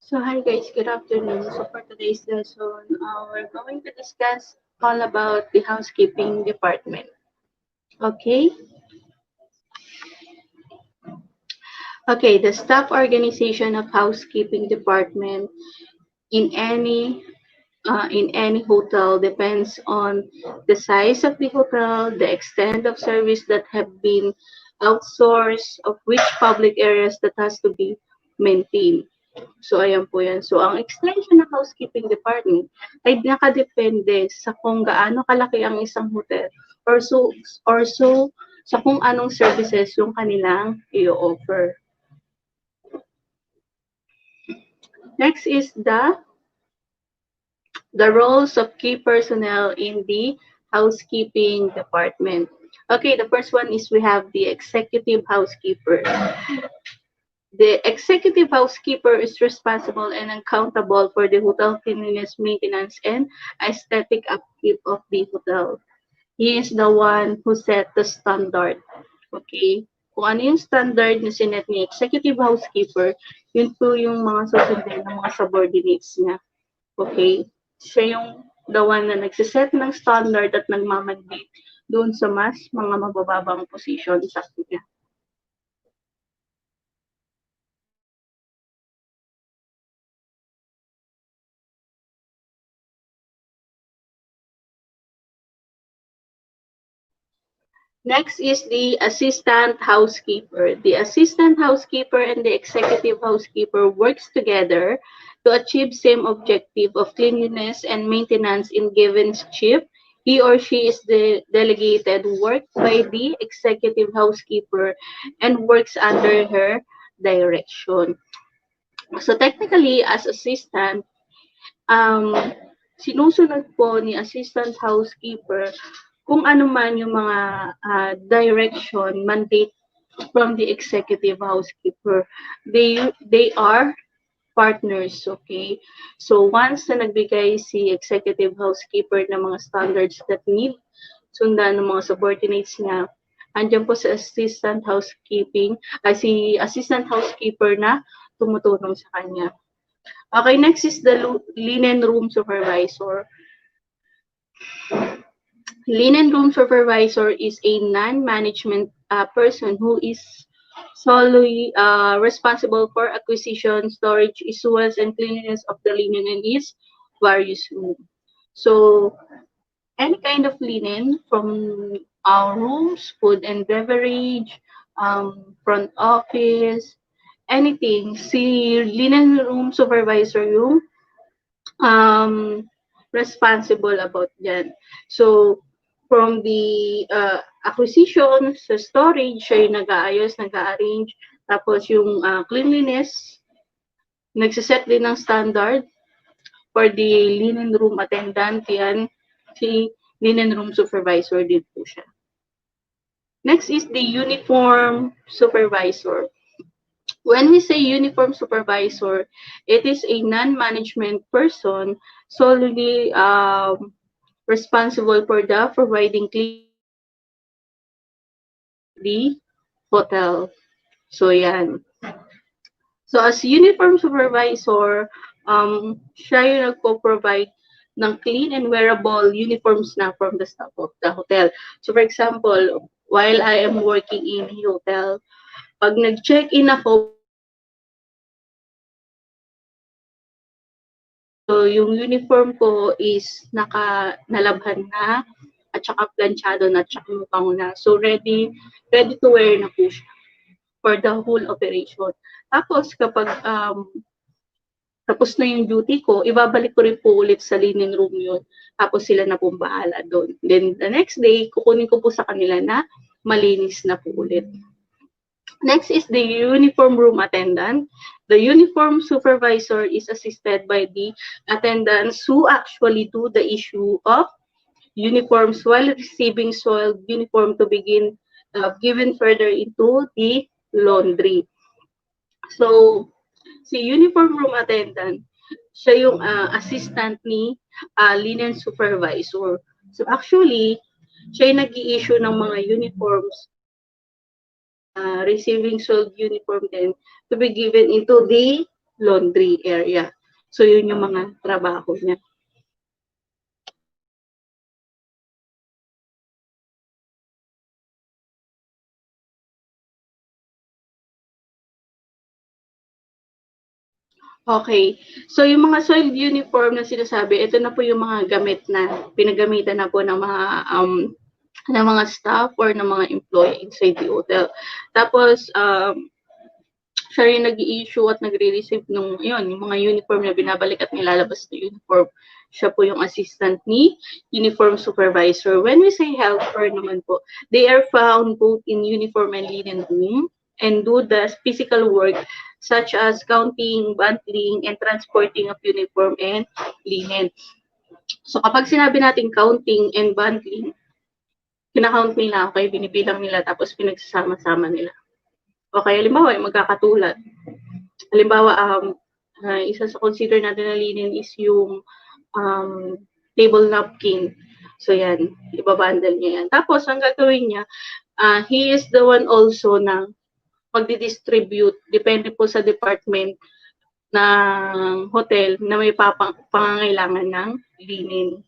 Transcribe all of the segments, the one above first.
So hi guys, good afternoon. So for today's lesson, we're going to discuss all about the housekeeping department. Okay? Okay, the staff organization of housekeeping department in any in any hotel depends on the size of the hotel, the extent of service that have been outsourced, of which public areas that has to be maintained. So, ayan po yan. So, ang extension ng housekeeping department ay nakadepende sa kung gaano kalaki ang isang hotel or so sa kung anong services yung kanilang i-offer. Next is the roles of key personnel in the housekeeping department. Okay, the first one is we have the executive housekeeper. The executive housekeeper is responsible and accountable for the hotel cleanliness, maintenance, and aesthetic upkeep of the hotel. He is the one who set the standard. Okay? Kung ano yung standard na sinet ni executive housekeeper, yun po yung mga susundin ng mga subordinates niya. Okay? Siya yung the one na nagsiset ng standard at nagmamandate doon sa mas mga mabababang position sa kanya. Next is the assistant housekeeper. The assistant housekeeper and the executive housekeeper works together to achieve same objective of cleanliness and maintenance in given shift. He or she is the delegated work by the executive housekeeper and works under her direction. So technically, as assistant, um, sinusunod po ni assistant housekeeper kung ano man yung mga direction, mandate from the executive housekeeper. They are partners, okay? So once na nagbigay si executive housekeeper ng mga standards that need sundan ng mga subordinates niya, andyan po sa assistant housekeeping, si assistant housekeeper na tumutulong sa kanya. Okay, next is the linen room supervisor. Linen room supervisor is a non-management person who is solely responsible for acquisition, storage, issuance, and cleanliness of the linen in its various rooms. So, any kind of linen from our rooms, food and beverage, front office, anything, si linen room supervisor yung responsible about dyan. So, from the acquisition, sa storage, siya yung nag-aayos, nag-arrange. Tapos yung cleanliness, nagsiset din ng standard for the linen room attendant. Yan, si linen room supervisor din po siya. Next is the uniform supervisor. When we say uniform supervisor, it is a non-management person solely responsible for the providing the hotel. So, yan. So, as uniform supervisor, siya yung nagpo-provide ng clean and wearable uniforms na from the staff of the hotel. So, for example, while I am working in a hotel, pag nag-check-in ako, so yung uniform ko is nalabhan na at saka planchado na at saka mukhang na. So ready to wear na po siya for the whole operation. Tapos kapag tapos na yung duty ko, ibabalik ko rin po ulit sa linen room yun. Tapos sila na pong bahala doon. Then the next day, kukunin ko po sa kanila na malinis na po ulit. Next is the uniform room attendant. The uniform supervisor is assisted by the attendants who actually do the issue of uniforms while receiving soiled uniform to begin given further into the laundry. So, si uniform room attendant, siya yung assistant ni linen supervisor. So, actually, siya yung nag-i-issue ng mga uniforms receiving soiled uniform then to be given into the laundry area. So, yun yung mga trabaho niya. Okay. So, yung mga soiled uniform na sinasabi, ito na po yung mga gamit na pinagamitan na po ng mga staff or ng mga employee inside the hotel. Tapos, siya rin nag-i-issue at nagre-receive nung yun, yung mga uniform na binabalik at nilalabas na uniform. Siya po yung assistant ni uniform supervisor. When we say helper naman po, they are found both in uniform and linen room and do the physical work such as counting, bundling, and transporting of uniform and linen. So kapag sinabi natin counting and bundling, kinakount nila, okay, binibilang nila, tapos pinagsasama-sama nila. Okay, halimbawa, magkakatulad. Halimbawa, isa sa consider natin na linen is yung table napkin. So, yan, ibabundle niya yan. Tapos, ang gagawin niya, he is the one also na magdi-distribute, depende po sa department ng hotel na may pangangailangan ng linen.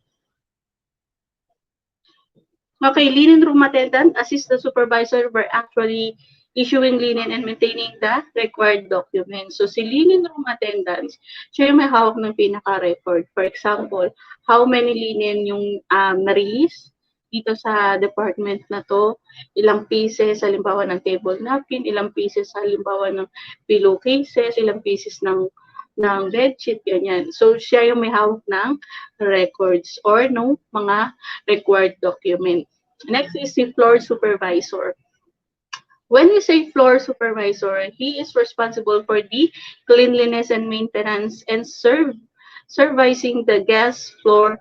Okay, linen room attendant assist the supervisor by actually issuing linen and maintaining the required documents. So, si linen room attendants, siya yung may hawak ng pinaka-record. For example, how many linen yung na-release dito sa department na to, ilang pieces, halimbawa ng table napkin, ilang pieces, halimbawa ng pillowcases, ilang pieces ng bedsheet, ganyan. So, siya yung may hawak ng records or no mga required document. Next is the floor supervisor. When we say floor supervisor, he is responsible for the cleanliness and maintenance and supervising the guest floor,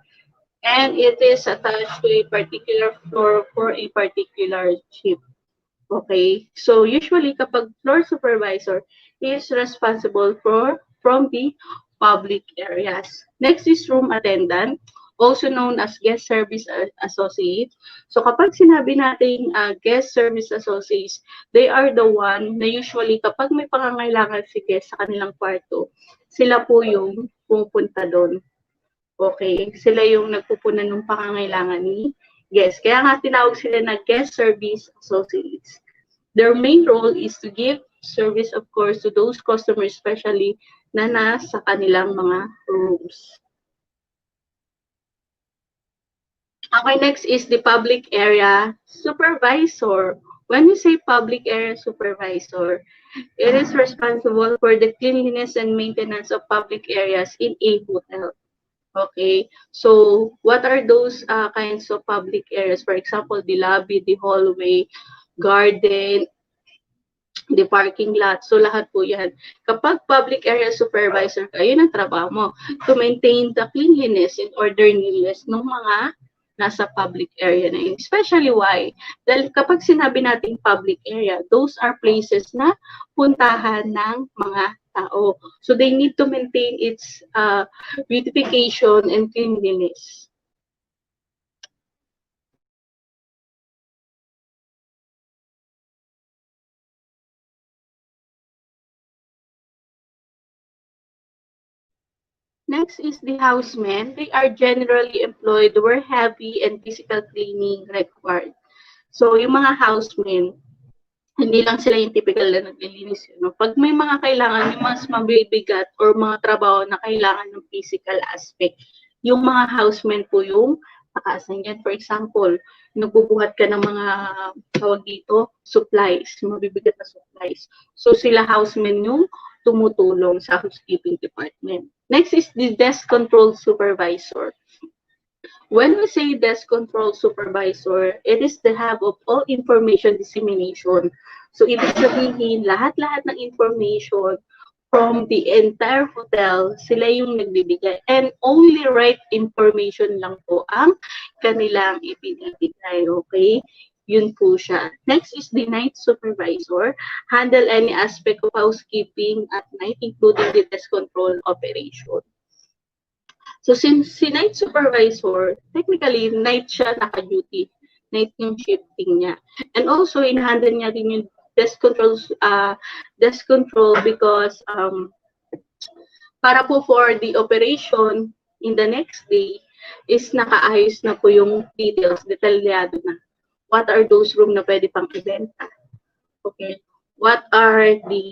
and it is attached to a particular floor for a particular shift. Okay, so usually kapag floor supervisor, he is responsible from the public areas. Next is room attendant, also known as guest service associate. So kapag sinabi nating guest service associates, they are the one na usually kapag may pangangailangan si guest sa kanilang kwarto, sila po yung pupunta doon. Okay, sila yung nagpupunan ng pangangailangan ni guest. Kaya nga tinawag sila na guest service associates. Their main role is to give service, of course, to those customers, especially na nasa kanilang mga rooms. Okay, next is the public area supervisor. When we say public area supervisor, it is responsible for the cleanliness and maintenance of public areas in a hotel. Okay, so what are those kinds of public areas? For example, the lobby, the hallway, garden, the parking lot. So, lahat po yan. Kapag public area supervisor ka, yun ang trabaho mo. To maintain the cleanliness and orderliness ng mga nasa public area na yun. Especially why? Dahil kapag sinabi nating public area, those are places na puntahan ng mga tao. So, they need to maintain its beautification and cleanliness. Next is the housemen. They are generally employed where heavy and physical cleaning required. So, yung mga housemen, hindi lang sila yung typical na naglilinis. No? Pag may mga kailangan, yung mas mabibigat or mga trabaho na kailangan ng physical aspect, yung mga housemen po yung takasan yan. For example, nagbubuhat ka ng mga tawag dito, supplies, mabibigat na supplies. So, sila housemen yung tumutulong sa housekeeping department. Next is the desk control supervisor. When we say desk control supervisor, it is the hub of all information dissemination. So, ibig sabihin, lahat-lahat ng information from the entire hotel, sila yung nagbibigay. And only right information lang po ang kanilang ibinibigay. Okay? Yun po siya. Next is the night supervisor. Handle any aspect of housekeeping at night, including the desk control operation. So, since si night supervisor, technically, night siya naka-duty. Night yung shifting niya. And also, in-handle niya din yung desk control because para po for the operation in the next day is nakaayos na po yung details, detalyado na. What are those room na pwede pang ibenta? Okay. What are the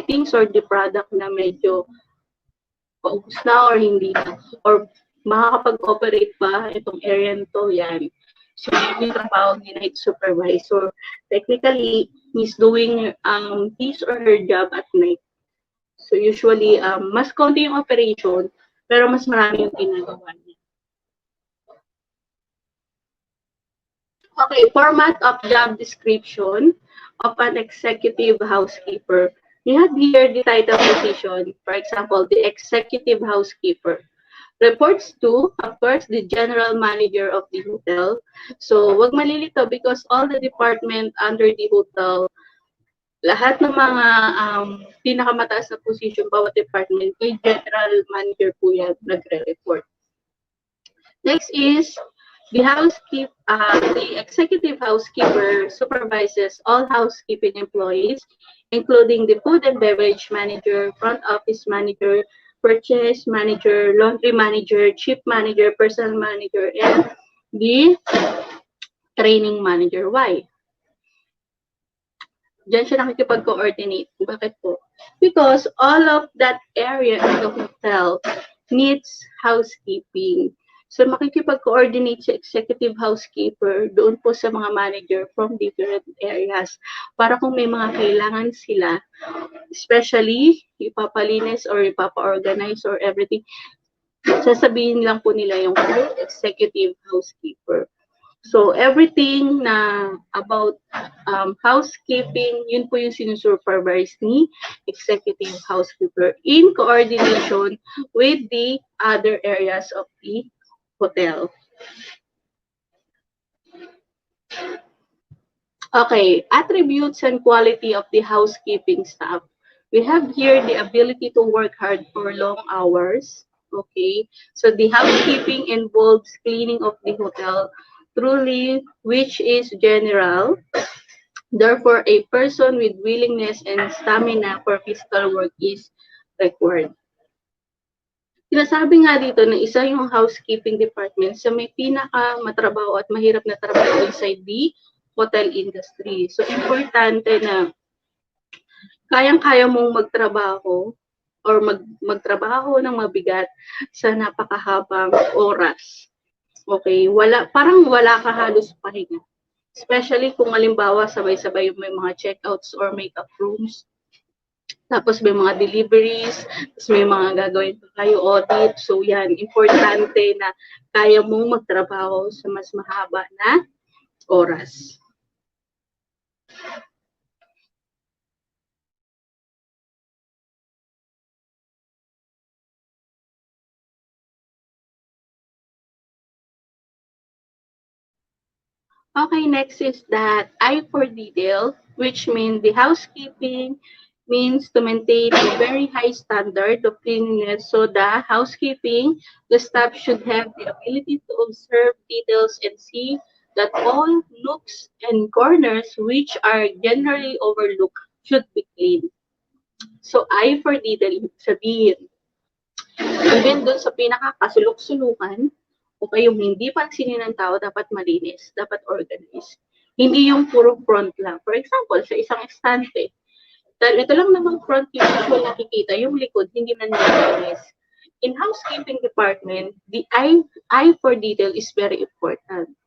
things or the product na medyo paubos na or hindi na? Or makakapag-operate ba itong area nito? Yan. So, yun yung trabaho ni night supervisor. Technically, he's doing his or her job at night. So, usually, mas konti yung operation, pero mas marami yung ginagawa niya. Okay, format of job description of an executive housekeeper. We have here the title position, for example, the executive housekeeper. Reports to, of course, the general manager of the hotel. So, wag malilito because all the department under the hotel, lahat ng mga pinakamataas na position, bawat department, kay general manager po yan nagre-report. Next is the executive housekeeper supervises all housekeeping employees, including the food and beverage manager, front office manager, purchase manager, laundry manager, chief manager, personal manager, and the training manager. Why? Diyan siya nakikipag-coordinate. Bakit po? Because all of that area in the hotel needs housekeeping. So, makikipag-coordinate sa executive housekeeper doon po sa mga manager from different areas para kung may mga kailangan sila, especially ipapalinis or ipapa-organize or everything, sasabihin lang po nila yung executive housekeeper. So, everything na about housekeeping, yun po yung sinusupervise ni executive housekeeper in coordination with the other areas of the hotel. Okay, attributes and quality of the housekeeping staff. We have here the ability to work hard for long hours. Okay, so the housekeeping involves cleaning of the hotel truly, which is general. Therefore, a person with willingness and stamina for physical work is required. Sinasabi nga dito na isa yung housekeeping department sa may pinaka matrabaho at mahirap na trabaho inside the hotel industry. So, importante na kayang-kaya mong magtrabaho or magtrabaho ng mabigat sa napakahabang oras. Okay, parang wala ka halos pahinga. Especially kung halimbawa sabay-sabay may mga checkouts or makeup rooms. Tapos may mga deliveries, tapos may mga gagawin pa kayo audit. So yan, importante na kaya mong magtrabaho sa mas mahaba na oras. Okay, next is that eye for detail, which means the housekeeping means to maintain a very high standard of cleanliness. So the housekeeping, the staff should have the ability to observe details and see that all nooks and corners which are generally overlooked should be clean. So eye for detail, sabihin, even doon sa pinakakasulok-sulukan, o kayong hindi pansinin ng tao, dapat malinis, dapat organized. Hindi yung puro front lang. For example, sa isang estante, dahil ito lang namang front yung visual nakikita, yung likod, hindi man malinis. In housekeeping department, the eye for detail is very important.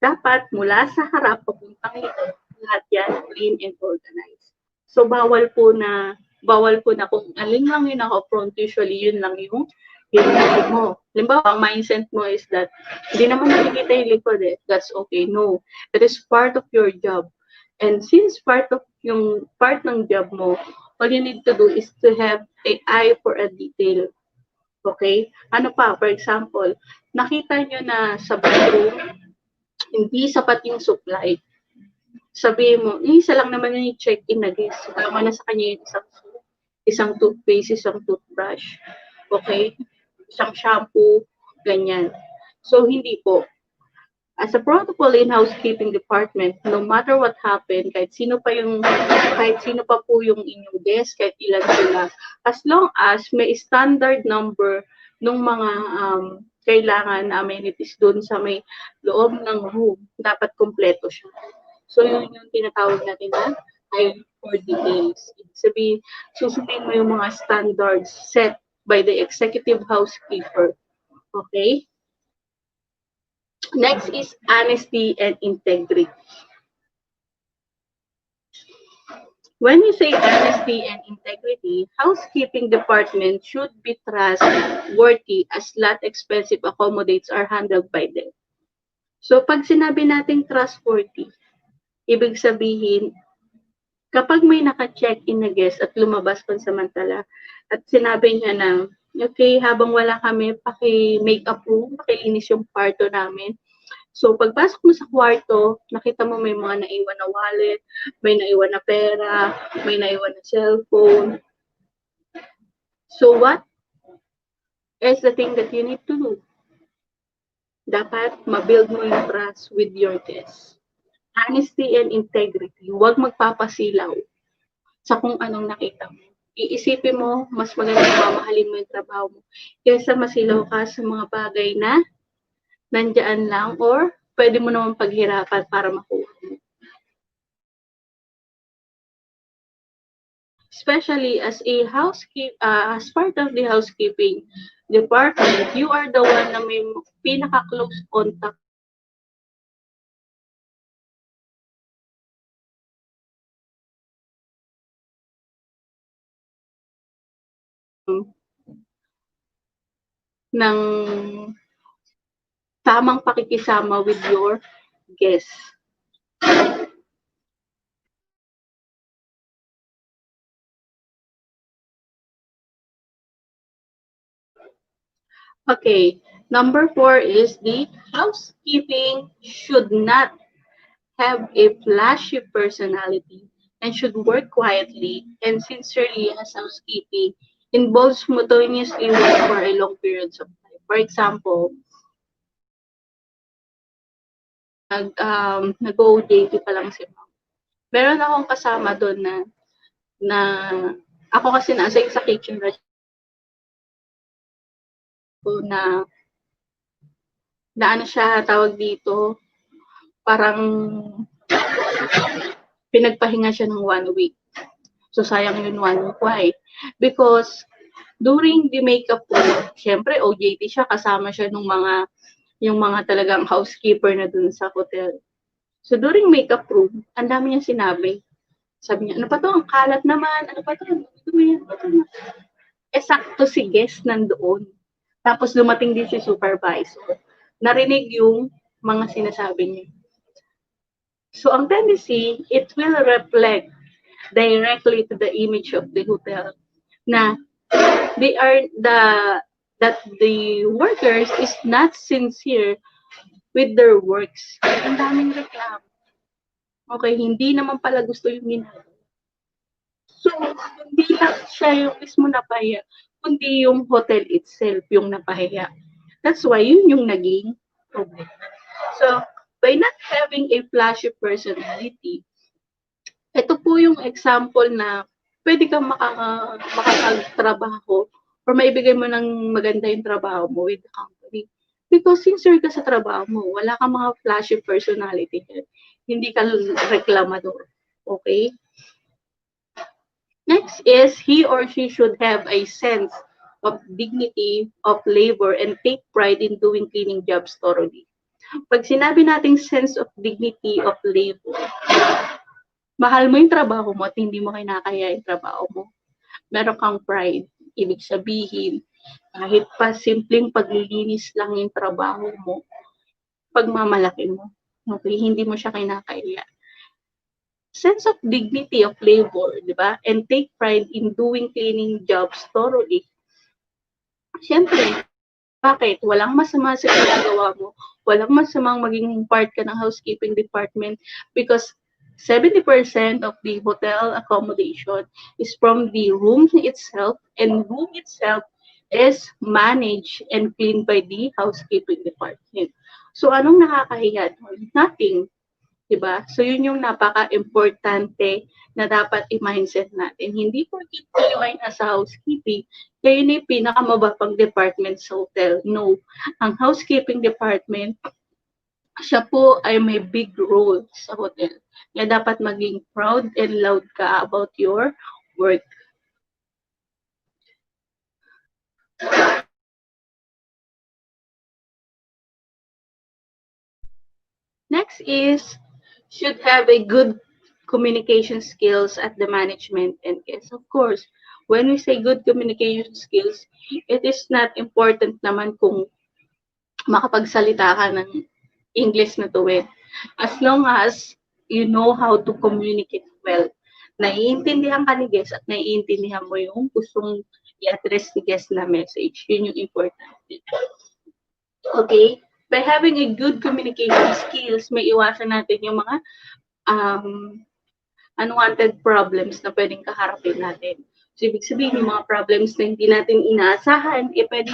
Dapat mula sa harap, papuntang likod, lahat yan clean and organized. So, bawal po na kung alin lang yung naka-front, usually yun lang yung likod mo. Halimbawa, ang mindset mo is that hindi naman nakikita yung likod that's okay. No, that is part of your job. And since part ng job mo, all you need to do is to have an eye for a detail. Okay? Ano pa? For example, nakita nyo na sa bathroom, hindi sapat yung supply. Sabihin mo, isa lang naman yung check-in na guest. Tama na sa kanya yung isang toothpaste, isang toothbrush. Okay? Isang shampoo, ganyan. So, hindi po. As a protocol in housekeeping department, no matter what happened, kahit sino pa po yung inyong guest, kahit ilan sila, as long as may standard number ng mga kailangan na amenities doon sa may loob ng room, dapat kumpleto siya. So, yun yung tinatawag natin na eye for details. Ibig sabihin, susundin mo yung mga standards set by the executive housekeeper. Okay? Next is honesty and integrity. When we say honesty and integrity, housekeeping department should be trustworthy as lot expensive accommodates are handled by them. So pag sinabi nating trustworthy, ibig sabihin, kapag may naka-check-in na guest at lumabas pansamantala at sinabi niya na, okay, habang wala kami, paki-make-up room, pakilinis yung kwarto namin. So, pagpasok mo sa kwarto, nakita mo may mga naiwan na wallet, may naiwan na pera, may naiwan na cellphone. So, what is the thing that you need to do? Dapat mabuild mo yung trust with your guests. Honesty and integrity. Huwag magpapasilaw sa kung anong nakita mo. Iisipin mo, mas maganda mamahalin mo yung trabaho mo kaysa masilaw ka sa mga bagay na nandyan lang or pwede mo naman paghirapan para makuha mo. Especially as as part of the housekeeping department, you are the one na may pinaka-close contact ng tamang pakikisama with your guests. Okay, number 4 is the housekeeping should not have a flashy personality and should work quietly and sincerely as housekeeping involves monotonously work for a long periods of time. For example, nag-OJT pa lang si ma'am. Meron akong kasama doon na ako kasi nasa sa kitchen na ano siya tawag dito, parang pinagpahinga siya ng 1 week. So, sayang yun 1 week. Why? Because during the makeup po, syempre OJT siya, kasama siya yung mga talagang housekeeper na dun sa hotel. So, during makeup room, ang dami niyang sinabi. Sabi niya, ano pa to? Ang kalat naman. Ano pa to? Sakto si guest nandoon. Tapos dumating din si supervisor. Narinig yung mga sinasabi niya. So, ang tendency, it will reflect directly to the image of the hotel na that the workers is not sincere with their works. Ang daming reklamo. Okay, hindi naman pala gusto yung ginagawa. So, hindi lang siya yung mismo napahiya, kundi yung hotel itself yung napahiya. That's why yun yung naging problem. So, by not having a flashy personality, ito po yung example na pwede kang makakagtrabaho or maibigay mo ng maganda yung trabaho mo with the company. Because sincere ka sa trabaho mo, wala kang mga flashy personality. Hindi ka reklamador. Okay? Next is he or she should have a sense of dignity of labor and take pride in doing cleaning jobs thoroughly. Pag sinabi nating sense of dignity of labor, mahal mo yung trabaho mo at hindi mo kinakaya yung trabaho mo. Meron kang pride. Ibig sabihin, kahit pa simpleng paglilinis lang yung trabaho mo, pagmamalaki mo. Okay, hindi mo siya kinakaya. Sense of dignity of labor, di ba? And take pride in doing cleaning jobs thoroughly. Siyempre, bakit? Walang masama sa ginagawa mo. Walang masamang maging part ka ng housekeeping department because 70% of the hotel accommodation is from the room itself, and room itself is managed and cleaned by the housekeeping department. So, anong nakakahiya doon? Nothing. 'Di ba? So, yun yung napaka-importante na dapat i-mindset natin. Hindi porket kayo ay nasa housekeeping, kayo na yung pinakamababang department sa hotel. No. Ang housekeeping department, siya po ay may big role sa hotel. Kaya dapat maging proud and loud ka about your work. Next is should have a good communication skills at the management and guests. Of course, when we say good communication skills, it is not important naman kung makapagsalita ka ng English na tuwid. As long as you know how to communicate well. Naiintindihan ka ni guest at naiintindihan mo yung gustong i-address ni guest na message. Yun yung importante. Okay? By having a good communication skills, may iwasan natin yung mga um, unwanted problems na pwedeng kaharapin natin. So, ibig sabihin, yung mga problems na hindi natin inaasahan, pwede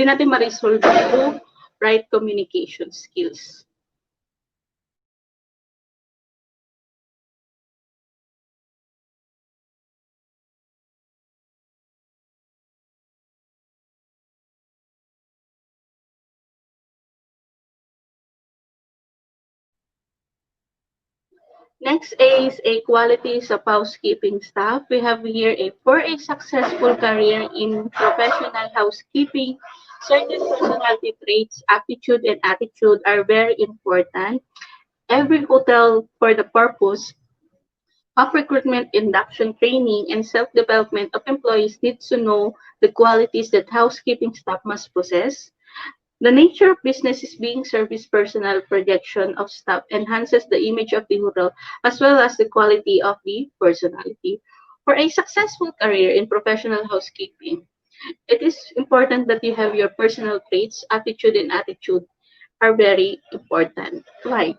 natin ma-resolve through right communication skills. Next is a qualities of housekeeping staff. We have here for a successful career in professional housekeeping, certain personality traits, aptitude, and attitude are very important. Every hotel, for the purpose of recruitment, induction, training, and self-development of employees, needs to know the qualities that housekeeping staff must possess. The nature of business is being service personnel projection of staff enhances the image of the hotel as well as the quality of the personality. For a successful career in professional housekeeping, it is important that you have your personal traits, attitude, and attitude are very important. Why?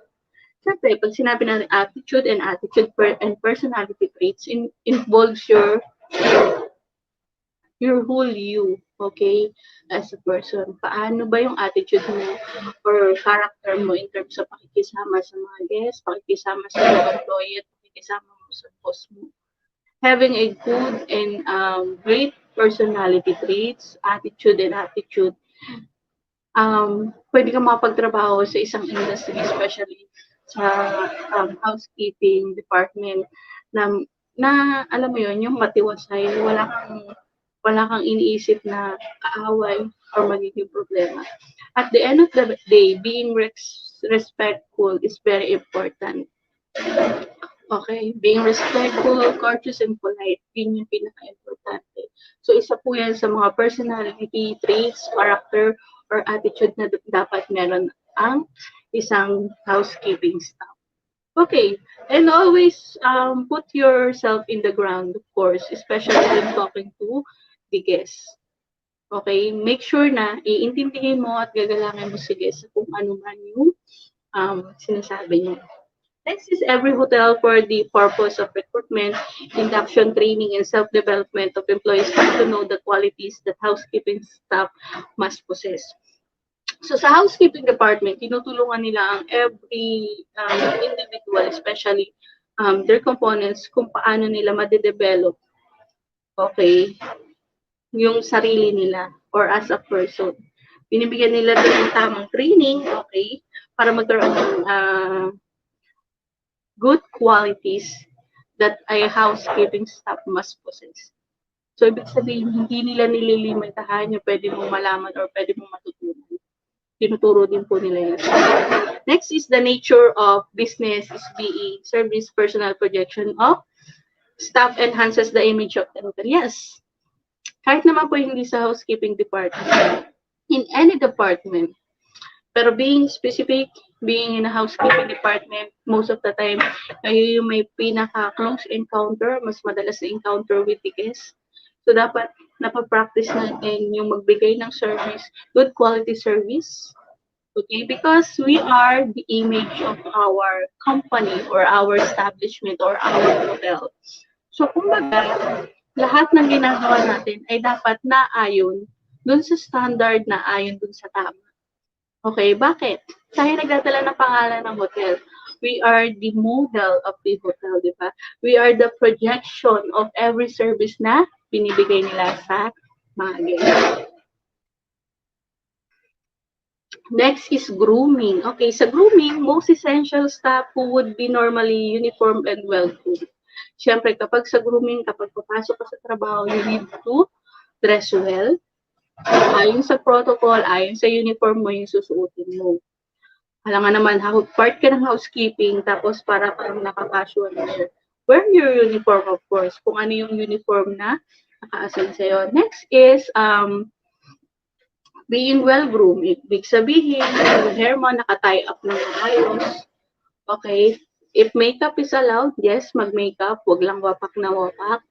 Siyempre, pag sinabi natin and personality traits involves your whole you, okay, as a person. Paano ba yung attitude mo or character mo in terms of pakikisama sa mga guests, pakikisama sa mga employee, at pakikisama mo sa boss mo. Having a good and great personality traits, attitude and attitude, pwede kang makapagtrabaho sa isang industry, especially sa housekeeping department na, na alam mo yun, yung matiwasay, wala kang iniisip na kaaway or magiging problema. At the end of the day, being respectful is very important. Okay? Being respectful, courteous, and polite, yun yung pinaka-importante. So, isa po yan sa mga personality traits, character, or attitude na dapat meron ang isang housekeeping staff. Okay, and always put yourself in the ground, of course, especially when talking to the guests. Okay, make sure na iintindihin mo at gagalangin mo si guest kung ano man yung sinasabi niya. Next is every hotel for the purpose of recruitment, induction, training, and self-development of employees have to know the qualities that housekeeping staff must possess. So sa housekeeping department, tinutulungan nila ang every individual, especially their components, kung paano nila ma-develop, okay, yung sarili nila or as a person. Binibigyan nila din ng tamang training, okay, para magkaroon ng good qualities that a housekeeping staff must possess. So, ibig sabihin, hindi nila nililimitahan yung pwede mong malaman or pwede mong matutunan. Tinuturo din po nila yun. Next is the nature of business is being service personal projection of staff enhances the image of the hotel. Yes. Kahit naman po hindi sa housekeeping department. In any department, pero being specific, being in a housekeeping department, most of the time, kayo yung may pinaka-close encounter, mas madalas na encounter with the guests. So, dapat napapractice natin yung magbigay ng service, good quality service. Okay? Because we are the image of our company or our establishment or our hotel. So, kumbaga, lahat ng ginagawa natin ay dapat naayon dun sa standard na ayon dun sa tama. Okay, bakit? Tayo nagdadala ng pangalan ng hotel. We are the model of the hotel, di ba? We are the projection of every service na binibigay nila sa mga guests. Next is grooming. Okay, sa grooming, most essential staff who would be normally uniformed and well-groomed. Siyempre, kapag sa grooming, kapag papasok ka sa trabaho, you need to dress well. Ayon sa protocol, ayon sa uniform mo yung susuotin mo. Alam nga naman, part ka ng housekeeping, tapos parang naka-casual wear. Wear your uniform, of course, kung ano yung uniform na naka-assign sa'yo. Next is, being well-groomed. Ibig sabihin, yung hair mo naka-tie up ng maayos. Okay? If makeup is allowed, yes, mag-makeup. Huwag lang wapak na wapak.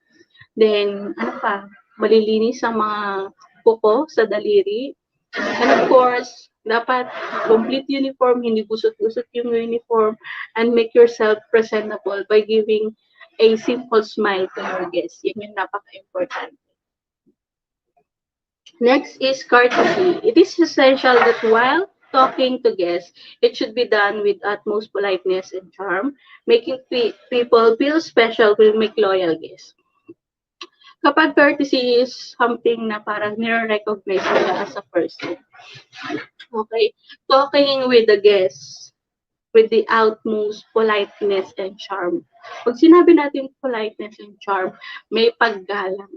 Then, ano pa? Malilinis ang mga kuko sa daliri. And of course, dapat complete uniform, hindi gusot-gusot yung uniform, and make yourself presentable by giving a simple smile to your guests. Yan yung napaka-important. Next is courtesy. It is essential that while talking to guests, it should be done with utmost politeness and charm. Making people feel special will make loyal guests. Kapag courtesy is something na parang nire-recognize nila as a person. Okay? Talking with the guests with the utmost politeness and charm. Pag sinabi natin politeness and charm, may paggalang.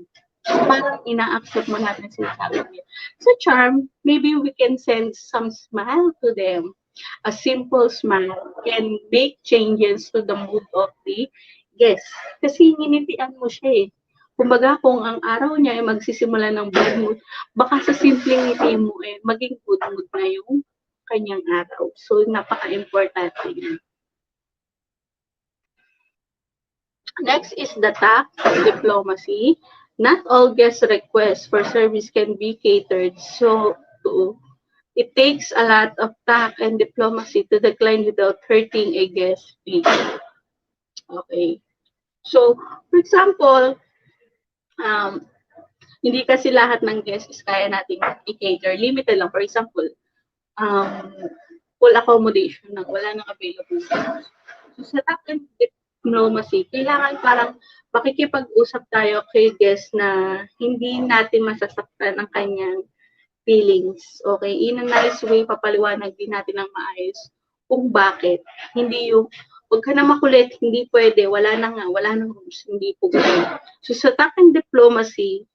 Parang ina-accept mo natin sinasabi niya. Sa charm, maybe we can send some smile to them. A simple smile can make changes to the mood of the guest. Kasi nginitian mo siya eh. Kumbaga, kung ang araw niya ay magsisimula ng bad mood, baka sa simpleng ngiti mo eh, maging good mood na yung kanyang araw. So, napaka-importante niya. Next is the tact, diplomacy. Not all guest requests for service can be catered, so it takes a lot of tact and diplomacy to decline without hurting a guest feeling. Okay. So, for example, hindi kasi lahat ng guests is kaya nating i-cater. Limited lang. For example, full accommodation lang. Wala nang available. So, sa tact and diplomacy, kailangan parang makikipag-usap tayo kay guest na hindi natin masasaktan ang kanyang feelings. Okay? In a nice way, papaliwanag din natin ng maayos kung bakit. Hindi yung, huwag ka na makulit, hindi pwede, wala na nga, wala nang rules, hindi po pwede. So, sa tact and diplomacy,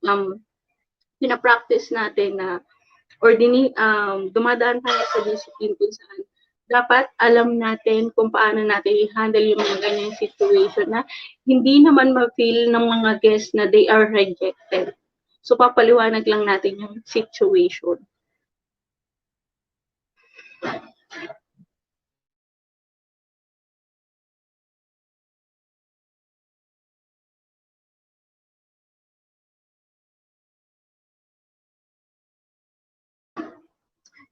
pinapractice natin na, or dumadaan tayo sa discipline kung saan dapat alam natin kung paano natin i-handle yung mga ganyang situation na hindi naman ma-feel ng mga guests na they are rejected. So, papaliwanag lang natin yung situation.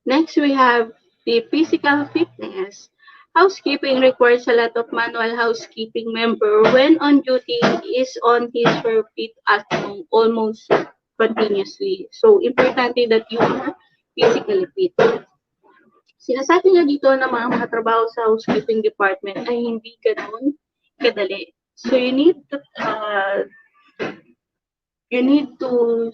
Next, we have the physical fitness. Housekeeping requires a lot of manual housekeeping member when on duty is on his or her feet at almost continuously. So, importante that you are physically fit. Sinasabi nga dito na mga trabaho sa housekeeping department ay hindi ganoon kadali. So, you need to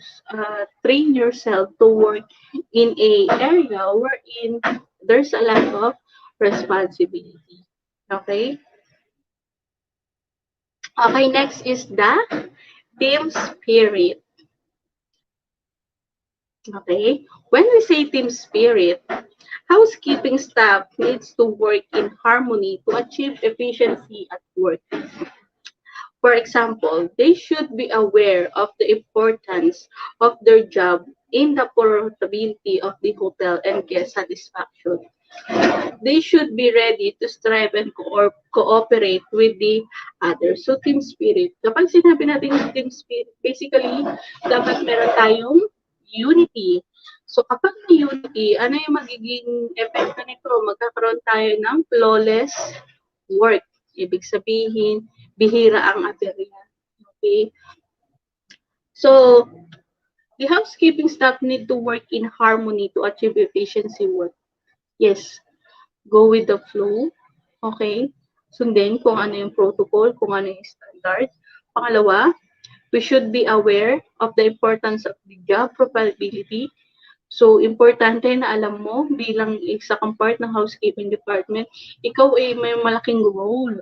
train yourself to work in a area wherein there's a lot of responsibility. Okay? Okay, next is the team spirit. Okay? When we say team spirit, housekeeping staff needs to work in harmony to achieve efficiency at work. For example, they should be aware of the importance of their job in the portability of the hotel and guest satisfaction. They should be ready to strive and cooperate with the others. So, team spirit. Kapag sinabi natin yung team spirit, basically, dapat meron tayong unity. So, kapag may unity, ano yung magiging epekto nito? Magkakaroon tayo ng flawless work. Ibig sabihin, bihira ang aberya. Okay? So, The housekeeping staff need to work in harmony to achieve efficiency work. Yes, go with the flow. Okay? Sundin kung ano yung protocol, kung ano yung standard. Pangalawa, we should be aware of the importance of the job profitability. So, importante na alam mo bilang isa kang part ng housekeeping department, ikaw ay may malaking role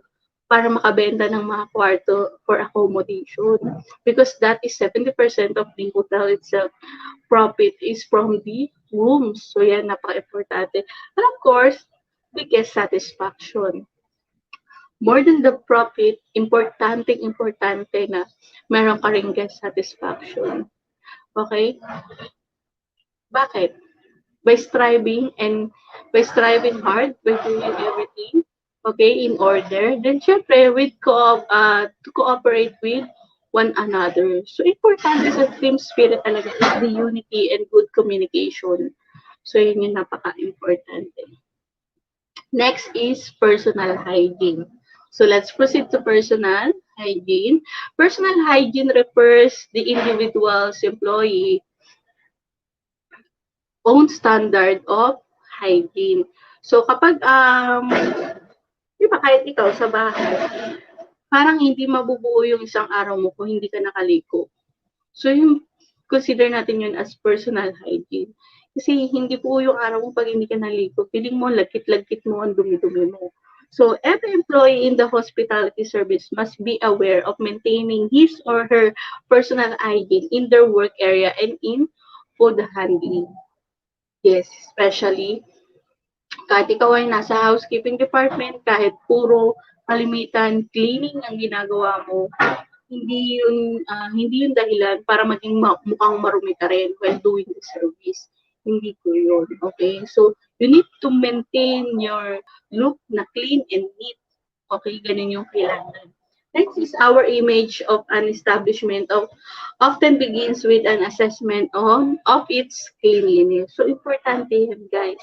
para makabenta ng mga kwarto for accommodation. Because that is 70% of the hotel itself. Profit is from the rooms. So, yan, napaka-importante. And of course, the guest satisfaction. More than the profit, importante na meron ka ring guest satisfaction. Okay? Bakit? By striving hard, by doing everything, okay, in order, then syempre, to cooperate with one another. So, important sa team spirit talaga is the unity and good communication. So, yun yung napaka-importante. Next is personal hygiene. So, let's proceed to personal hygiene. Personal hygiene refers the individual's employee own standard of hygiene. So, kapag, di ba kahit ikaw sa bahay, parang hindi mabubuo yung isang araw mo kung hindi ka nakaligo. So, yung consider natin yun as personal hygiene. Kasi hindi po yung araw mo pag hindi ka naligo, feeling mo, lagkit-lagkit mo, ang dumi-dumi mo. So, every employee in the hospitality service must be aware of maintaining his or her personal hygiene in their work area and in food handling. Yes, especially kahit ikaw ay nasa housekeeping department, kahit puro kalimitan cleaning ang ginagawa mo, hindi yun dahilan para maging mukhang marumi ka rin while doing the service. Hindi ko yun. Okay? So, you need to maintain your look na clean and neat. Okay? Ganun yung kailangan. Next is our image of an establishment often begins with an assessment of its cleanliness. So, importante yan, guys.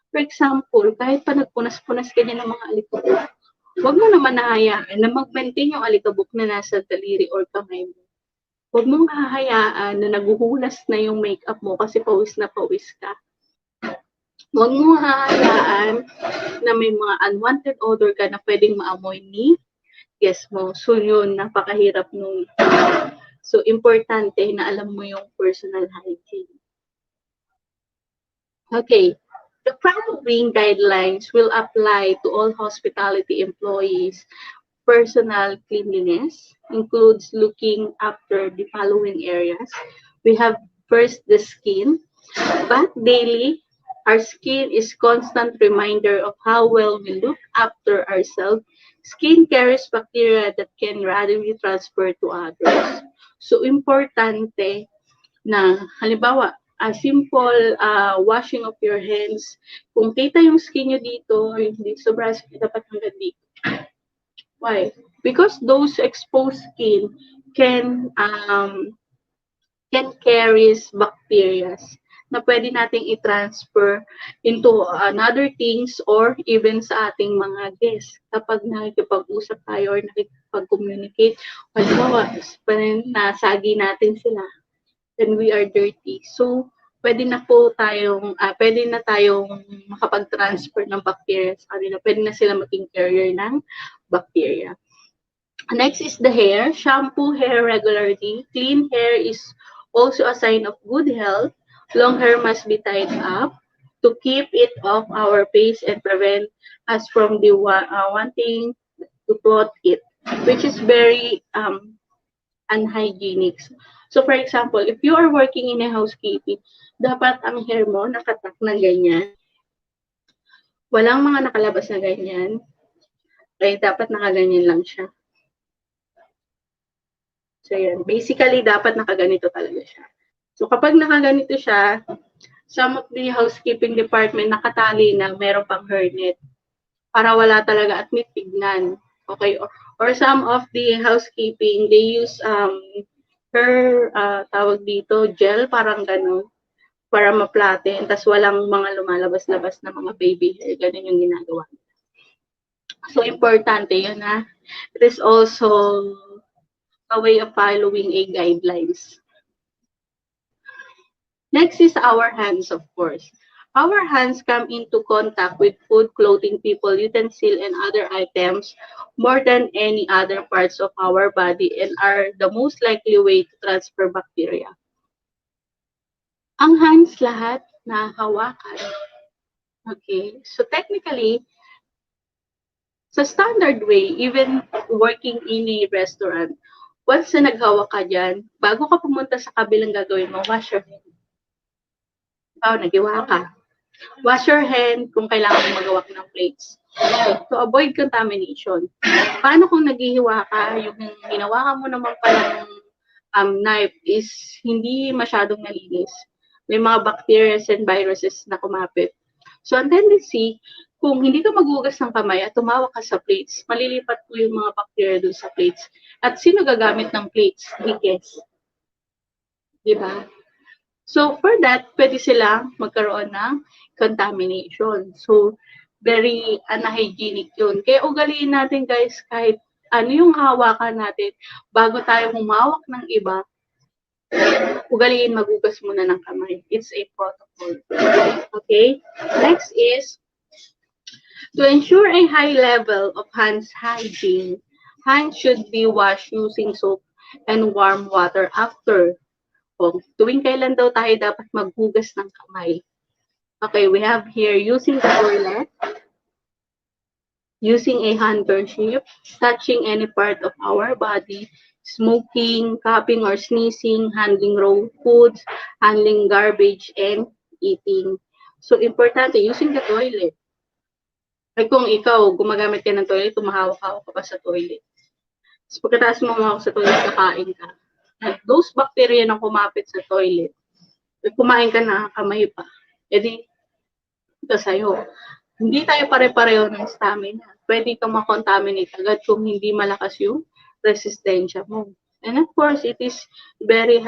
For example, kahit pa nagpunas-punas ka niya ng mga alikabok, huwag mo naman nahayaan na mag-maintain yung alikabok na nasa daliri or kamay mo. Huwag mong hahayaan na naguhulas na yung makeup mo kasi pawis na pawis ka. Huwag mong hahayaan na may mga unwanted odor ka na pwedeng maamoy ni guest mo. So yun, napakahirap nung. So importante na alam mo yung personal hygiene. Okay. The following guidelines will apply to all hospitality employees. Personal cleanliness includes looking after the following areas. We have first the skin. Bath daily. Our skin is constant reminder of how well we look after ourselves. Skin carries bacteria that can rapidly transfer to others. So, importante na, halimbawa, a simple washing of your hands. Kung kita yung skin nyo dito, yung dito sa braso, dapat hanggang dito. Why? Because those exposed skin can carry bacteria na pwede nating i-transfer into another things or even sa ating mga guests. Kapag nakikipag-usap tayo or nakikipag-communicate, halimbawa, nasagi natin sila, then we are dirty. So, pwede na tayong makapag-transfer ng bacteria sa kanila. Pwede na sila maging carrier ng bacteria. Next is the hair. Shampoo hair regularly. Clean hair is also a sign of good health. Long hair must be tied up to keep it off our face and prevent us from wanting to plot it, which is very unhygienic. So, for example, if you are working in a housekeeping, dapat ang hair mo nakatak na ganyan. Walang mga nakalabas na ganyan. Kaya dapat nakaganyan lang siya. So, yan. Basically, dapat nakaganito talaga siya. So, kapag nakaganito siya, some of the housekeeping department nakatali na meron pang hairnet para wala talaga at may tignan. Okay? Or some of the housekeeping, they use tawag dito, gel, parang ganun, para ma-flatten, tas walang mga lumalabas-labas na mga baby hair. Ganun yung ginagawa. So, importante yun, ha? It is also a way of following a guidelines. Next is our hands, of course. Our hands come into contact with food, clothing, people, utensil, and other items more than any other parts of our body and are the most likely way to transfer bacteria. Ang hands lahat na hawakan. Okay, so technically, sa standard way, even working in a restaurant, once na naghawak ka dyan, bago ka pumunta sa kabilang gagawin mo, wash your hand. Ikaw, naghiwa ka. Wash your hand kung kailangan mo magawak ng plates. To avoid contamination. Paano kung naghihiwa ka, yung hinawakan mo naman palang knife is hindi masyadong nalinis. May mga bacteria and viruses na kumapit. So, ang tendency, kung hindi ka maghugas ng kamay at tumawak ka sa plates, malilipat po yung mga bacteria dun sa plates. At sino gagamit ng plates? Dikes. Diba? So, for that, pwede silang magkaroon ng contamination. So, very unhygienic yun. Kaya ugaliin natin guys, kahit ano yung hawakan natin, bago tayo humawak ng iba, ugaliin maghugas muna ng kamay. It's a protocol. Okay? Next is, to ensure a high level of hands hygiene, hands should be washed using soap and warm water after. Kung tuwing kailan daw tayo dapat maghugas ng kamay. Okay, we have here using the toilet, using a handkerchief, touching any part of our body, smoking, coughing or sneezing, handling raw foods, handling garbage, and eating. So, importante, using the toilet. Ay kung ikaw, gumagamit ka ng toilet, tumahawak-hawak ka pa sa toilet. So, pagkatapos mo humawak sa toilet, kakain ka. At those bacteria na kumapit sa toilet, kumain ka na, kamay pa. E di, ito sa'yo. Hindi tayo pare-pareho ng stamina. Pwede kang makontaminate agad kung hindi malakas yung resistensya mo. And of course, it is very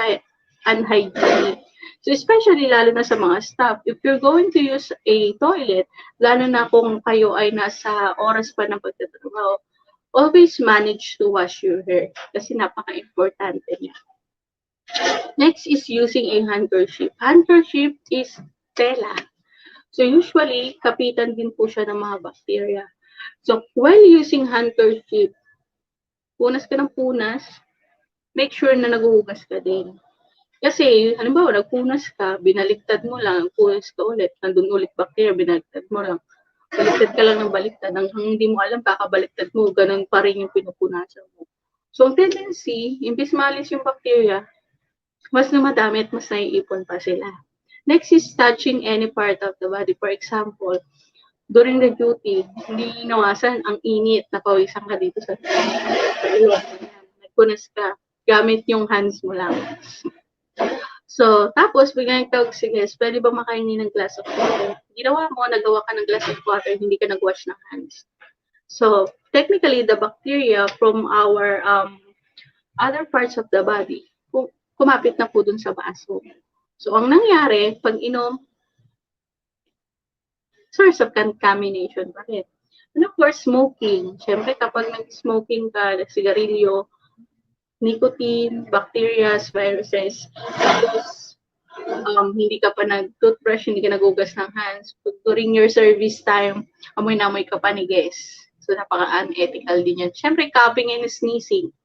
unhygienic. So especially lalo na sa mga staff, if you're going to use a toilet, lalo na kung kayo ay nasa oras pa ng pagtatrabaho, always manage to wash your hair kasi napaka-importante niya. Next is using a handkerchief. Handkerchief is tela. So usually, kapitan din po siya ng mga bacteria. So while using handkerchief, punas ka ng punas, make sure na naghuhugas ka din. Kasi, halimbawa, nagpunas ka, binaliktad mo lang, punas ka ulit, nandun ulit bacteria, binaliktad mo lang. Baliktad ka lang ng baliktad, hanggang hindi mo alam, kakabaliktad mo, ganun pa rin yung pinupunasan mo. So, ang tendency, imbis maalis yung bacteria, mas dumadami at mas naiipon pa sila. Next is touching any part of the body. For example, during the duty, hindi inawasan ang init na pawisan ka dito sa ilong. Nagpunas ka, gamit yung hands mo lang. So, tapos, biglang tawag si guest, pwede ba makahingi ng glass of water? Ginawa mo, nagawa ka ng glass of water, hindi ka nag-wash ng hands. So, technically, the bacteria from our other parts of the body, kumapit na po dun sa baso. So, ang nangyari, pag inom, source of contamination pa rin. And of course, smoking. Siyempre, kapag nag-smoking ka, sigarilyo, nicotine, bacteria, viruses, tapos hindi ka pa nag-toothbrush, hindi ka nagugas ng hands. During your service time, amoy na amoy ka pa ni guest. So, napaka-unethical din yan. Siyempre, coughing and sneezing.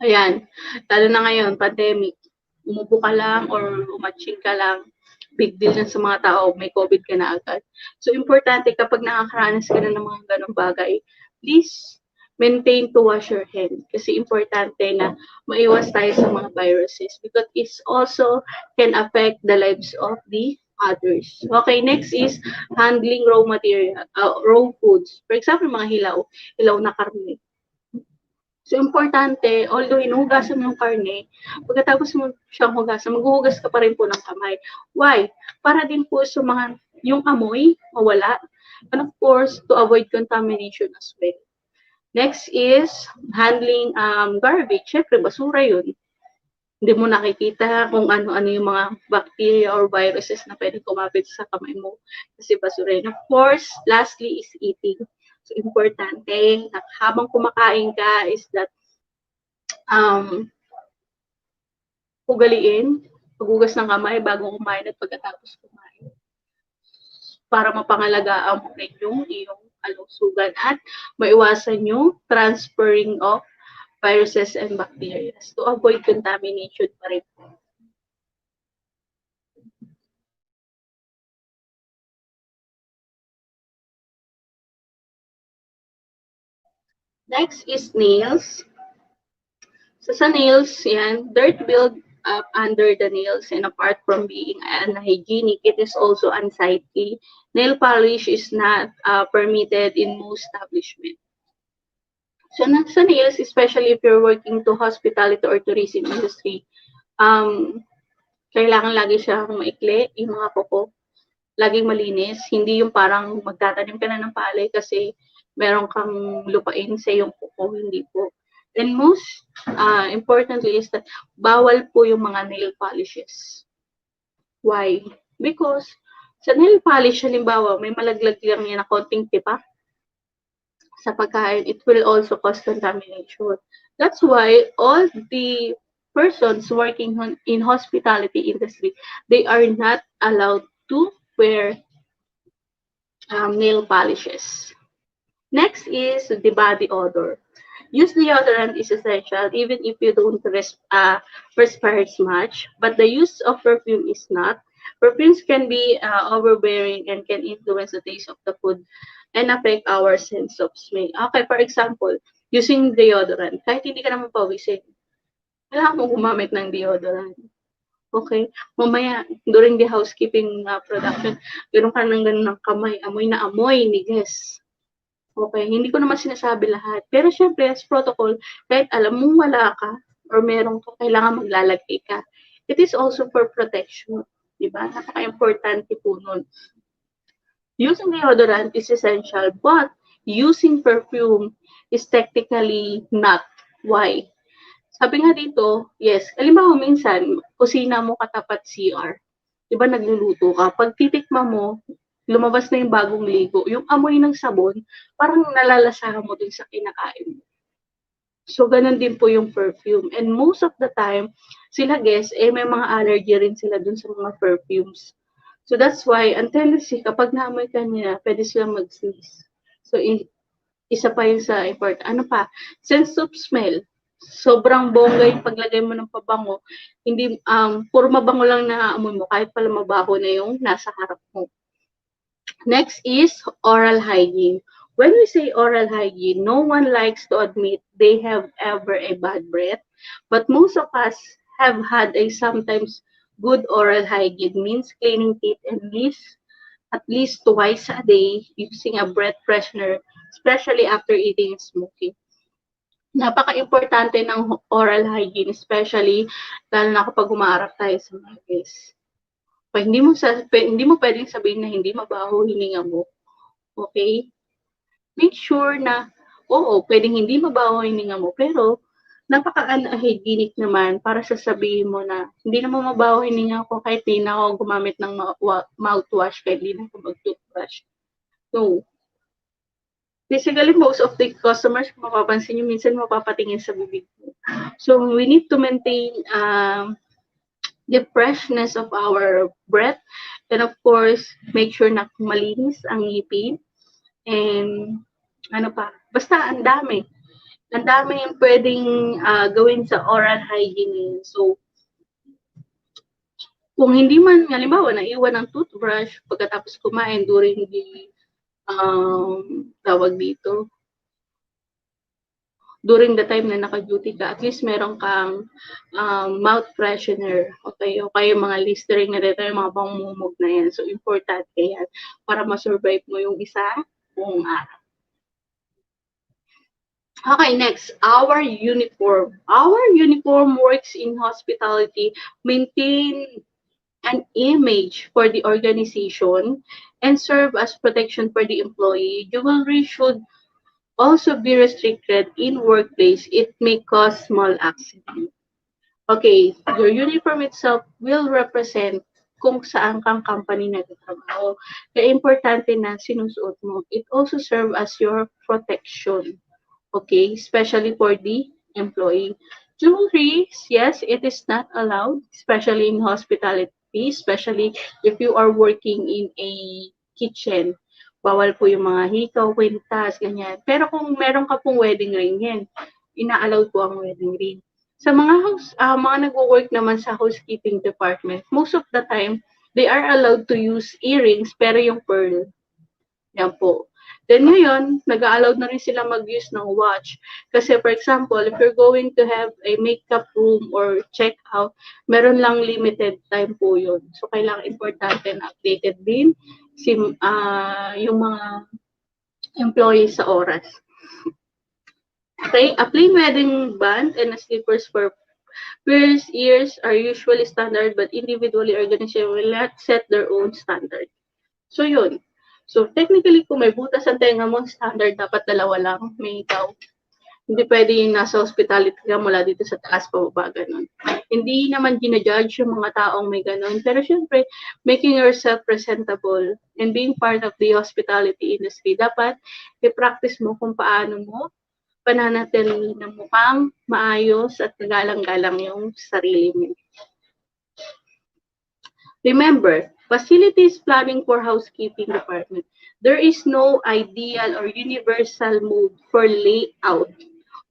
Ayan. Lalo na ngayon, pandemic. Umupo ka lang or umatching ka lang, big deal na sa mga tao, may COVID ka na agad. So, importante kapag nakakaranas ka na ng mga ganong bagay, please maintain to wash your hand. Kasi importante na maiwas tayo sa mga viruses because it also can affect the lives of the others. Okay, next is handling raw material, raw foods. For example, mga hilaw na karne. So, importante, although hinuhugasan mo yung karne, pagkatapos mo siyang hugasan, maghuhugas ka pa rin po ng kamay. Why? Para din po sa mga, yung amoy, mawala. And of course, to avoid contamination as well. Next is handling garbage. Siyempre, basura yun. Hindi mo nakikita kung ano-ano yung mga bacteria or viruses na pwede kumapit sa kamay mo. Kasi basura yun. Of course, lastly is eating. So, importante na habang kumakain ka is that ugaliin paghugas ng kamay bago kumain at pagkatapos kumain para mapangalagaan mo rin yung iyong kalusugan at maiwasan yung transferring of viruses and bacteria to avoid contamination pa rin. Next is nails. So sa nails, yan, dirt build up under the nails and apart from being unhygienic, it is also unsightly. Nail polish is not permitted in most establishments. So sa nails, especially if you're working to hospitality or tourism industry, um, kailangan lagi siyang maikli, yung mga kuko, laging malinis. Hindi yung parang magtatanim ka na ng palay kasi meron kang lupain sa yung kuko, hindi po. And most importantly is that bawal po yung mga nail polishes. Why? Because sa nail polish, halimbawa, may malaglag lang yan na konting tipa sa pagkain, it will also cause contamination. That's why all the persons working in hospitality industry, they are not allowed to wear nail polishes. Next is the body odor. Use deodorant is essential even if you don't perspire much, but the use of perfume is not. Perfumes can be overbearing and can influence the taste of the food and affect our sense of smell. Okay, for example, using deodorant, kahit hindi ka naman pawisin, kailangan mo gumamit ng deodorant. Okay? Mamaya, during the housekeeping production, ganoon ka ng ganun ng kamay, amoy na amoy ni guest. Okay, hindi ko naman sinasabi lahat. Pero syempre, as protocol, kahit alam mong wala ka or meron ka, kailangan maglalagay ka. It is also for protection. Diba? Napaka-importante po nun. Using deodorant is essential, but using perfume is technically not. Why? Sabi nga dito, yes, halimbawa minsan, kusina mo katapat CR. Diba nagluluto ka? Pag titikma mo, lumabas na yung bagong ligo, yung amoy ng sabon, parang nalalasahan mo dun sa kinakain mo. So, ganun din po yung perfume. And most of the time, sila guys, may mga allergy rin sila dun sa mga perfumes. So, that's why, ang tendency, kapag naamoy ka niya, pwede silang mag-sneeze. So, isa pa yun sa important. Ano pa? Sense of smell. Sobrang bongga yung paglagay mo ng pabango. Hindi, puro mabango lang na amoy mo, kahit pala mabaho na yung nasa harap mo. Next is oral hygiene. When we say oral hygiene, no one likes to admit they have ever a bad breath, but most of us have had a sometimes good oral hygiene means cleaning teeth at least twice a day using a breath freshener, especially after eating and smoking. Napaka-importante ng oral hygiene, especially lalo na kapag umaarap tayo sa mga guests. Pag hindi mo pwedeng sabihin na hindi mabaho hininga mo. Okay? Make sure na, oo, pwedeng hindi mabaho hininga mo, pero napaka-hygienic naman para sasabihin mo na hindi naman mabaho hininga ko kahit di na ako gumamit ng mouthwash, kahit di na ako mag-toothbrush. So, basically, most of the customers, mapapansin nyo, minsan mapapatingin sa bibig mo. So, we need to maintain the freshness of our breath. And of course, make sure na malinis ang ngipin. And ano pa, basta ang dami. Ang dami yung pwedeng gawin sa oral hygiene. So, kung hindi man, halimbawa, naiwan ng toothbrush pagkatapos kumain during the tawag dito, during the time na naka-duty ka, at least meron kang mouth freshener, okay? O kaya mga Listerine na dito, yung mga pangmumog na yan. So, importante yan para ma-survive mo yung isa buong araw. Okay, next, our uniform. Our uniform works in hospitality, maintain an image for the organization, and serve as protection for the employee. Jewelry should also be restricted in workplace. It may cause small accident. Okay, your uniform itself will represent kung saan kang company nagtatrabaho. Kaya importante na sinusuot mo. It also serve as your protection. Okay, especially for the employee. Jewelries, yes, it is not allowed, especially in hospitality, especially if you are working in a kitchen. Bawal po yung mga hikaw, kwintas, ganyan. Pero kung meron ka pong wedding ring, yan, ina-allow po ang wedding ring. Sa mga nagwo-work naman sa housekeeping department, most of the time, they are allowed to use earrings, pero yung pearl, yan po. Then ngayon, nag-a-allow na rin sila mag-use ng watch. Kasi for example, if you're going to have a makeup room or check-out, meron lang limited time po yun. So kailangan importante na updated din yung mga employees sa oras. Okay, a plain wedding band and a slippers for peers, ears are usually standard but individually organization will not set their own standard. So, yun. So, technically, kung may butas ang tenga mo, standard dapat dalawa lang, may ikaw. Hindi pwede yung nasa hospitality ka mula dito sa taas pababa, ganun. Hindi naman ginajudge yung mga taong may ganun. Pero syempre, making yourself presentable and being part of the hospitality industry, dapat i-practice mo kung paano mo pananatili ng mukhang maayos at galang-galang yung sarili mo. Remember, facilities planning for housekeeping department. There is no ideal or universal mode for layout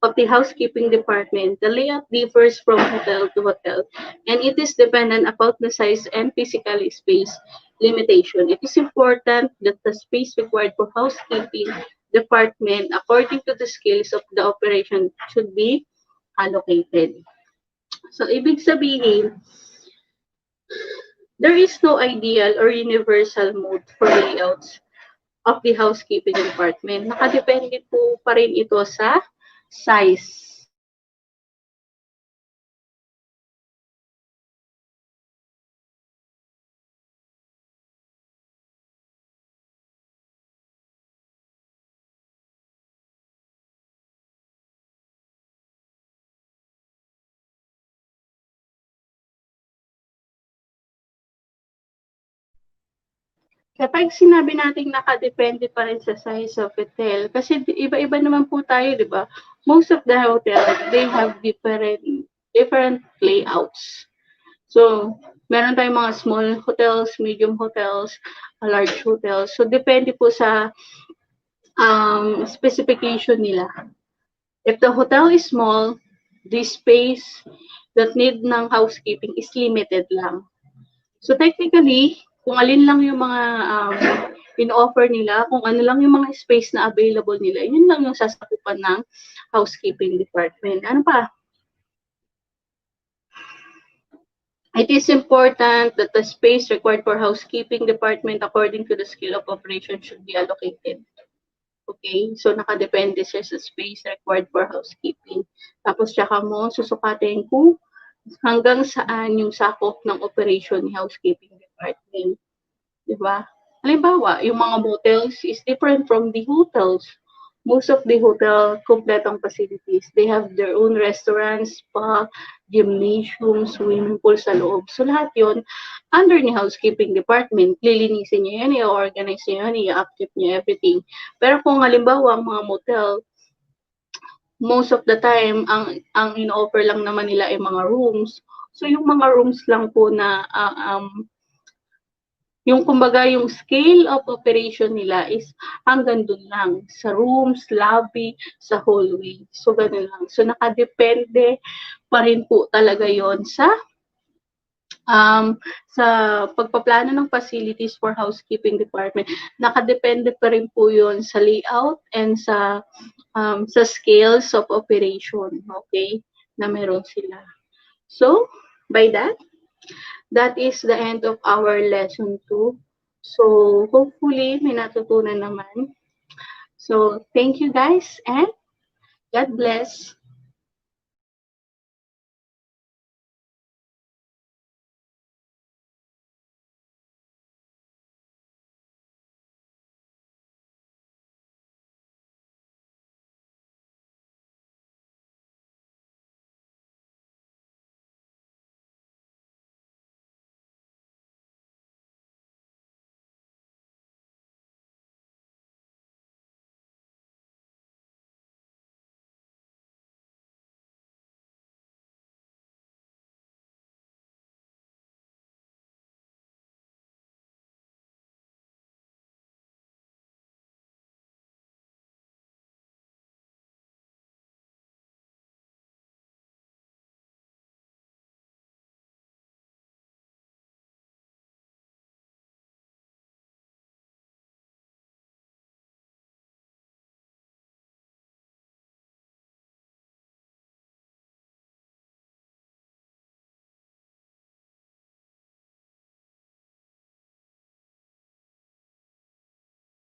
of the housekeeping department. The layout differs from hotel to hotel, and it is dependent upon the size and physical space limitation. It is important that the space required for housekeeping department, according to the skills of the operation, should be allocated. So, ibig sabihin, there is no ideal or universal mode for layouts of the housekeeping department. Nakadepende po pa rin ito sa size. Kapag sinabi nating nakadepende pa rin sa size of hotel, kasi iba-iba naman po tayo, di ba? Most of the hotels, they have different layouts. So, meron tayong mga small hotels, medium hotels, large hotels. So, depende po sa specification nila. If the hotel is small, the space that need ng housekeeping is limited lang. So technically, kung alin lang yung mga in-offer nila, kung ano lang yung mga space na available nila, yun lang yung sasakupan ng housekeeping department. Ano pa? It is important that the space required for housekeeping department according to the skill of operation should be allocated. Okay? So, nakadepende siya sa space required for housekeeping. Tapos, tsaka mo susukatin kung hanggang saan yung sakop ng operation ni housekeeping department. Diba? Halimbawa, yung mga motels is different from the hotels. Most of the hotel, kompletong facilities. They have their own restaurants, spa, gymnasium, swimming pool sa loob. So, lahat yun, under ni housekeeping department, lilinisin niya yan, i-organize niya yan, i-upkeep niya everything. Pero kung halimbawa, ang mga motel, most of the time, ang in-offer lang naman nila ay mga rooms. So, yung mga rooms lang po na yung kumbaga yung scale of operation nila is hanggang dun lang sa rooms, lobby, sa hallway. So ganun lang. So nakadepende pa rin po talaga yon sa pagpaplano ng facilities for housekeeping department. Nakadepende pa rin po yon sa layout and sa scales of operation, okay, na meron sila. So, by that is the end of our lesson 2. So, hopefully, may natutunan naman. So, thank you guys and God bless.